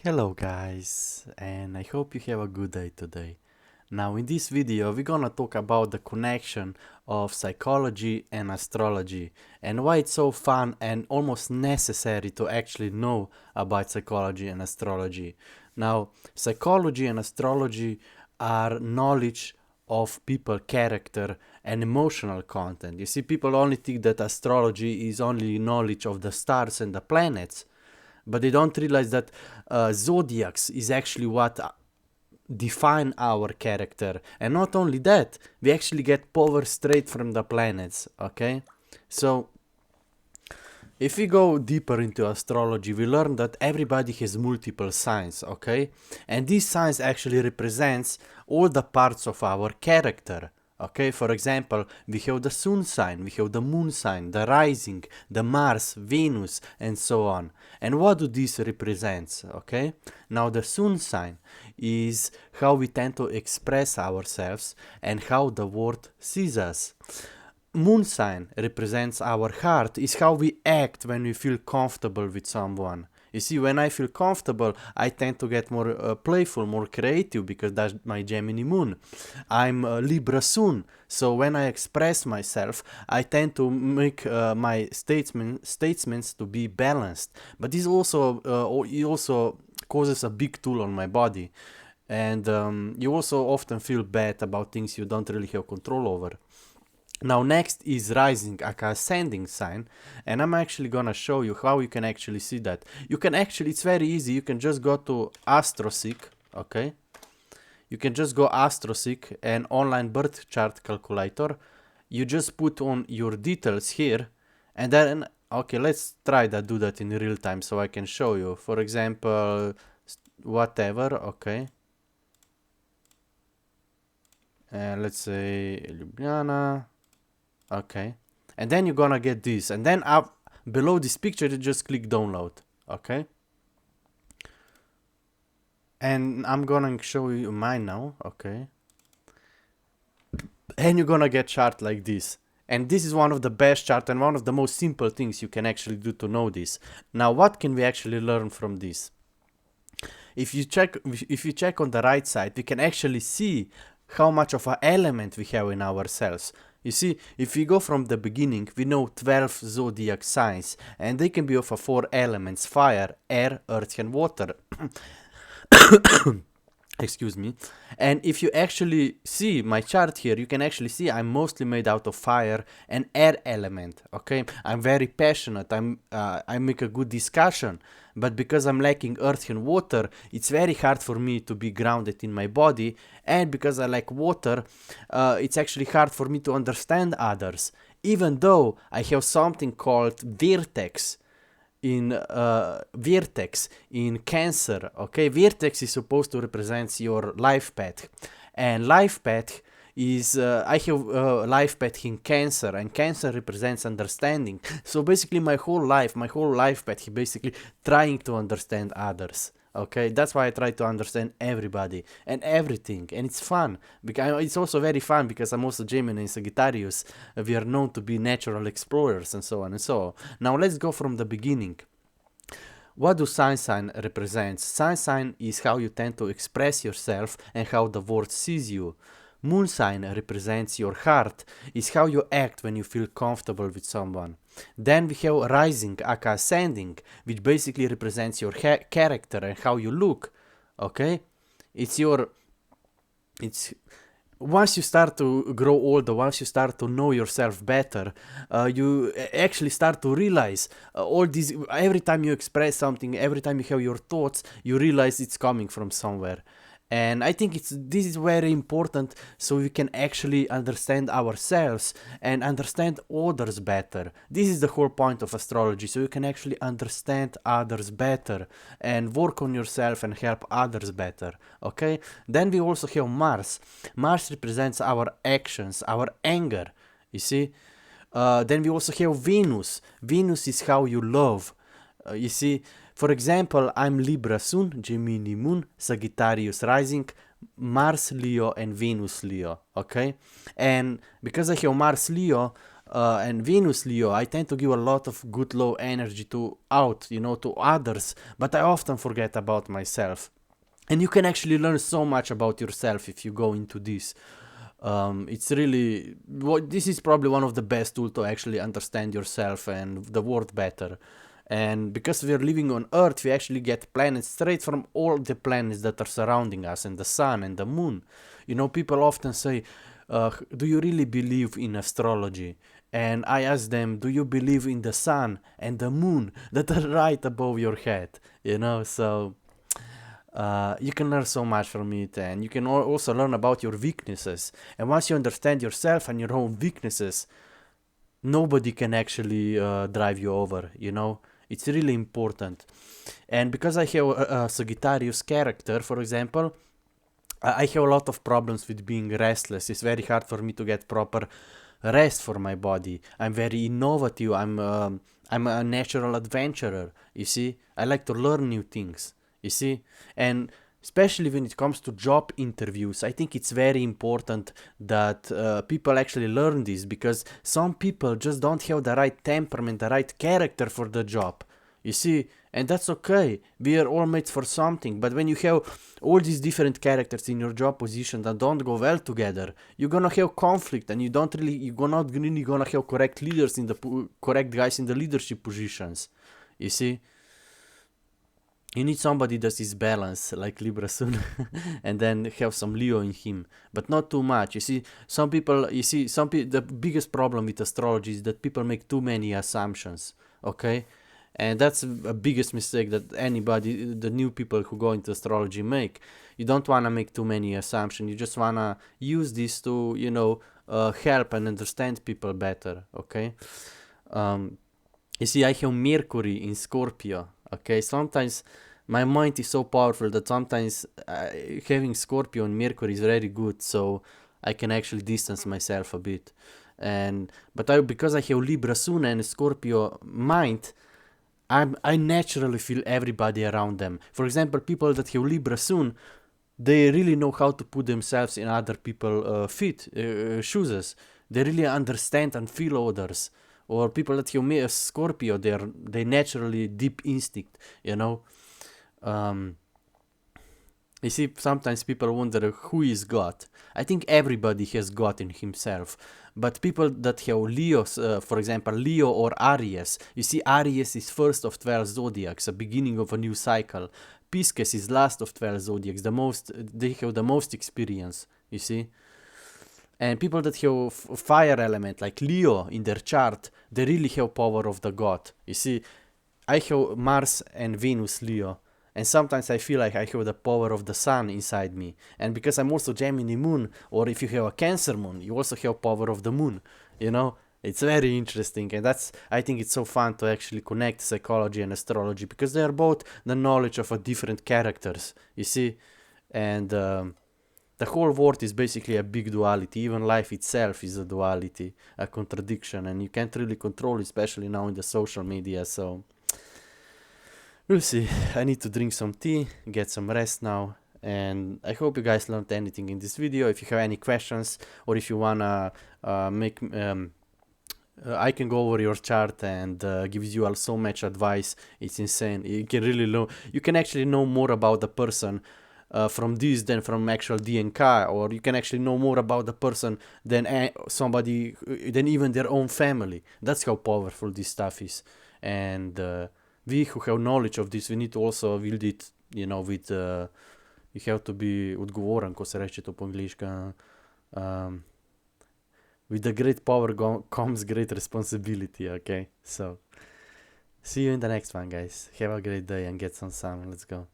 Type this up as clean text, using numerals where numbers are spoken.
Hello guys, and I hope you have a good day today. Now in this video we're gonna talk about the connection of psychology and astrology and why it's so fun and almost necessary to actually know about psychology and astrology. Now psychology and astrology are knowledge of people character and emotional content. You see, people only think that astrology is only knowledge of the stars and the planets, but they don't realize that zodiacs is actually what define our character. And not only that, we actually get power straight from the planets. Okay, so if we go deeper into astrology, we learn that everybody has multiple signs. Okay, and these signs actually represents all the parts of our character. Okay, for example, we have the sun sign, we have the moon sign, the rising, the Mars, Venus, and so on. And what do these represent? Okay, now the sun sign is how we tend to express ourselves and how the world sees us. Moon sign represents our heart, is how we act when we feel comfortable with someone. You see, when I feel comfortable, I tend to get more playful, more creative, because that's my Gemini moon. I'm Libra sun, so when I express myself, I tend to make my statements to be balanced. But this also it also causes a big toll on my body, and you also often feel bad about things you don't really have control over. Now next is rising, aka ascending sign, and I'm actually gonna show you how you can actually see that. You can actually, it's very easy, you can just go to AstroSeek, okay? You can just go AstroSeek, an online birth chart calculator. You just put on your details here, and then, okay, let's try that, do that in real time so I can show you. For example, whatever, okay? Let's say Ljubljana. Okay, and then you're gonna get this, and then up below this picture you just click download. Okay, and I'm gonna show you mine now. Okay, and you're gonna get chart like this, and this is one of the best chart and one of the most simple things you can actually do to know this. Now what can we actually learn from this? If you check on the right side, we can actually see how much of an element we have in ourselves. You see, if we go from the beginning, we know 12 zodiac signs, and they can be of 4 elements: fire, air, earth, and water. Excuse me. And if you actually see my chart here, you can actually see I'm mostly made out of fire and air element. Okay, I'm very passionate, I make a good discussion, but because I'm lacking earth and water, it's very hard for me to be grounded in my body. And because I lack water, it's actually hard for me to understand others, even though I have something called vertex in Cancer. Okay, vertex is supposed to represent your life path, and life path is I have life path in Cancer, and Cancer represents understanding. So basically my whole life path, basically trying to understand others. Okay, that's why I try to understand everybody and everything, and it's fun. Because it's also very fun because I'm also Gemini and Sagittarius. We are known to be natural explorers and so on and so on. Now let's go from the beginning. What do sign represent? Sign is how you tend to express yourself and how the world sees you. Moon sign represents your heart, is how you act when you feel comfortable with someone. Then we have rising, aka ascending, which basically represents your character and how you look. Okay, it's once you start to grow older, once you start to know yourself better, you actually start to realize all these. Every time you express something, every time you have your thoughts, you realize it's coming from somewhere. And I think this is very important, so we can actually understand ourselves and understand others better. This is the whole point of astrology, so you can actually understand others better and work on yourself and help others better. Okay, then we also have Mars. Mars represents our actions, our anger, you see. Then we also have Venus. Venus is how you love. You see, for example, I'm Libra Sun, Gemini Moon, Sagittarius Rising, Mars Leo, and Venus Leo. Okay, and because I have Mars Leo, and Venus Leo, I tend to give a lot of good low energy to to others, but I often forget about myself. And you can actually learn so much about yourself if you go into this. It's really, this is probably one of the best tools to actually understand yourself and the world better. And because we are living on Earth, we actually get planets straight from all the planets that are surrounding us, and the sun and the moon. People often say, do you really believe in astrology? And I ask them, do you believe in the sun and the moon that are right above your head? So you can learn so much from it, and you can also learn about your weaknesses. And once you understand yourself and your own weaknesses, nobody can actually drive you over. It's really important. And because I have a Sagittarius character, for example, I have a lot of problems with being restless. It's very hard for me to get proper rest for my body. I'm very innovative. I'm a natural adventurer. You see, I like to learn new things. You see, and especially when it comes to job interviews, I think it's very important that people actually learn this, because some people just don't have the right temperament, the right character for the job. You see, and that's okay. We are all made for something. But when you have all these different characters in your job position that don't go well together, you're gonna have conflict, and you're not really gonna have correct leaders correct guys in the leadership positions. You see, you need somebody that is balanced, like Libra Sun, and then have some Leo in him, but not too much. You see, the biggest problem with astrology is that people make too many assumptions. Okay. And that's a biggest mistake that the new people who go into astrology make. You don't want to make too many assumptions. You just want to use this to, help and understand people better. Okay. You see, I have Mercury in Scorpio. Okay. Sometimes my mind is so powerful that sometimes having Scorpio and Mercury is very good. So I can actually distance myself a bit. Because I have Libra Sun and Scorpio mind, I naturally feel everybody around them. For example, people that have Libra Sun, they really know how to put themselves in other people's shoes. They really understand and feel others. Or people that have Scorpio, they naturally deep instinct. You see, sometimes people wonder who is God. I think everybody has God in himself. But people that have Leos, for example, Leo or Aries, you see, Aries is first of 12 zodiacs, a beginning of a new cycle. Pisces is last of 12 zodiacs, they have the most experience, you see. And people that have fire element, like Leo in their chart, they really have power of the God. You see, I have Mars and Venus Leo. And sometimes I feel like I have the power of the sun inside me. And because I'm also Gemini moon, or if you have a Cancer moon, you also have power of the moon. It's very interesting. And I think it's so fun to actually connect psychology and astrology, because they are both the knowledge of a different characters, you see. And the whole world is basically a big duality. Even life itself is a duality, a contradiction. And you can't really control it, especially now in the social media. So we'll see. I need to drink some tea, get some rest now, and I hope you guys learned anything in this video. If you have any questions, or if you wanna I can go over your chart and give you all so much advice. It's insane. You can actually know more about the person from this than from actual DNK, or you can actually know more about the person than than even their own family. That's how powerful this stuff is. And we who have knowledge of this, we need to also wield it, with you have to be odgovoren, ko se reče to po angliška. With the great power comes great responsibility, okay? So, see you in the next one, guys. Have a great day and get some sun. Let's go.